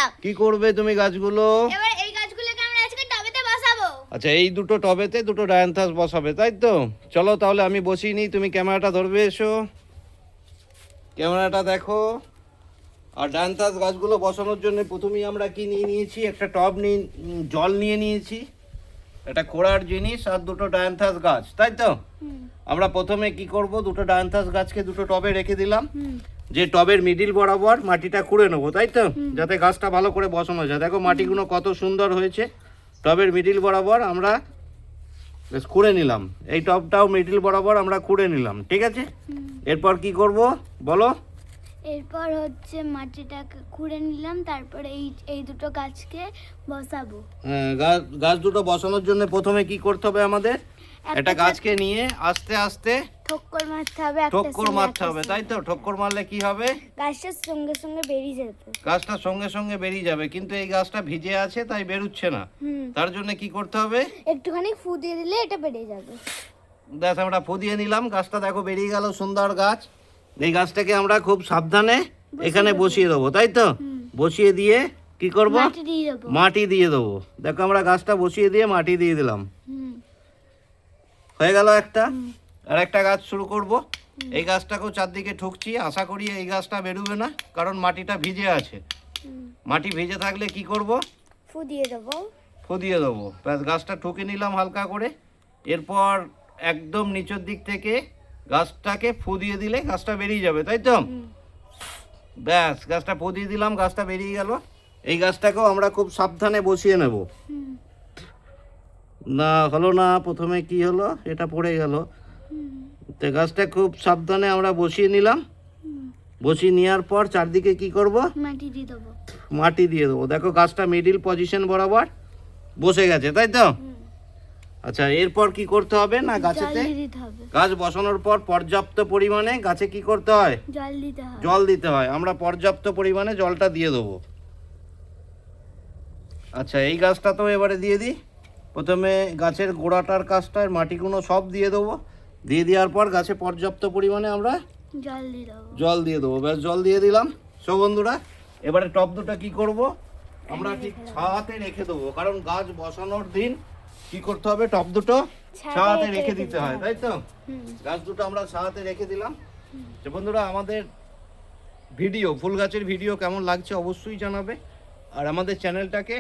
দিলাম। কি করবে তুমি গাছগুলো? এবার এই গাছগুলোকে আমরা আজকে টবেতে বসাবো। আচ্ছা, এই দুটো টবেতে দুটো ডায়ান্থাস বসাবে, তাই তো? চলো তাহলে আমি বসিয়ে নিই, তুমি ক্যামেরাটা ধরবে, এসো ক্যামেরাটা দেখো। আর ডায়ান্থাস গাছগুলো বসানোর জন্য প্রথমেই আমরা কি নিয়ে নিয়েছি, একটা টব নিয়ে জল নিয়ে নিয়েছি, এটা খোঁড়ার জিনিস, আর দুটো ডায়ান্থাস গাছ, তাই তো? আমরা প্রথমে কি করব, দুটো ডায়ান্থাস গাছকে দুটো টবে রেখে দিলাম, যে টবের মিডিল বরাবর মাটিটা খুঁড়ে নেবো, তাই তো? যাতে গাছটা ভালো করে বসানো যায়। দেখো মাটিগুলো কত সুন্দর হয়েছে। টবের মিডিল বরাবর আমরা বেশ খুঁড়ে নিলাম, এই টবটাও মিডিল বরাবর আমরা খুঁড়ে নিলাম, ঠিক আছে? এরপর কি করব বলো? এরপর হচ্ছে মাটিটাকে খুঁড়ে নিলাম, তারপরে এই দুটো গাছকে বসাবো। হ্যাঁ, গাছ দুটো বসানোর জন্য প্রথমে কি করতে হবে আমাদের? একটা গাছকে নিয়ে আস্তে আস্তে ঠক্কর মারতে হবে, ঠক্কর মারতে হবে, তাই তো? ঠক্কর মারলে কি হবে? গাছটার সঙ্গে সঙ্গে বেরিয়ে যাবে। গাছটা সঙ্গে সঙ্গে বেরিয়ে যাবে, কিন্তু এই গাছটা ভিজে আছে তাই বেরোচ্ছে না। তার জন্য কি করতে হবে? একটুখানি ফু দিয়ে দিলে এটা বেরিয়ে যাবে। দেখ, আমরা ফু দিয়ে নিলাম, গাছটা দেখো বেরিয়ে গেল, সুন্দর গাছ। এই গাছটাকে আমরা খুব সাবধানে এখানে বসিয়ে দেবো, তাই তো? বসিয়ে দিয়ে কি করব? মাটি দিয়ে দেবো। মাটি দিয়ে দেবো। দেখো আমরা গাছটা বসিয়ে দিয়ে মাটি দিয়ে দিলাম, হয়ে গেল একটা। আর একটা গাছ শুরু করব। এই গাছটাকেও চারদিকে ঠুকছি, আশা করি এই গাছটা বেরোবে না, কারণ মাটিটা ভিজে আছে। মাটি ভিজে থাকলে কি করব? ফু দিয়ে দেবো। ফু দিয়ে দেবো, ব্যাস গাছটা ঠুকে নিলাম হালকা করে। এরপর একদম নিচের দিক থেকে গাছটাকে ফু দিয়ে দিলে গাছটা বেরিয়ে যাবে, তাই তো? ব্যাস গাছটা ফু দিয়ে দিলাম, গাছটা বেরিয়ে গেল। এই গাছটাকেও আমরা খুব সাবধানে বসিয়ে নেব। না হলো না, প্রথমে কি হলো, এটা পড়ে গেল। তো গাছটা খুব সাবধানে আমরা বসিয়ে নিলাম। বসিয়ে নেওয়ার পর চারদিকে কি করব? মাটি দিয়ে দেবো। মাটি দিয়ে দেবো। দেখো গাছটা মিডিল পজিশন বরাবর বসে গেছে, তাই তো? আচ্ছা, এরপর কি করতে হবে না, গাছেতে গাছ বসানোর পর পর্যাপ্ত পরিমাণে গাছে কি করতে হয়? জল দিতে হয়। আমরা পর্যাপ্ত পরিমাণে জলটা দিয়ে দেবো। আচ্ছা, এই গাছটা তো এবারে দিয়ে দিই। প্রথমে গাছের গোড়াটার কাছটার মাটিগুলো সব দিয়ে দেবো। দিয়ে দেওয়ার পর গাছে পর্যাপ্ত পরিমাণে আমরা জল দিয়ে দেবো। ব্যাস জল দিয়ে দিলাম। সো বন্ধুরা, এবারে টব দুটো কি করব, আমরা ঠিক ছায়াতে রেখে দেবো, কারণ গাছ বসানোর দিন কি করতে হবে, টব দুটো ছায়াতে রেখে দিতে হয়, তাই তো? গাছ দুটো আমরা ছায়াতে রেখে দিলাম। তো বন্ধুরা, আমাদের ভিডিও, ফুল গাছের ভিডিও কেমন লাগছে অবশ্যই জানাবে, আর আমাদের চ্যানেলটাকে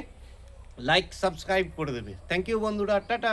লাইক সাবস্ক্রাইব করে দেবে। থ্যাংক ইউ বন্ধুরা, টাটা।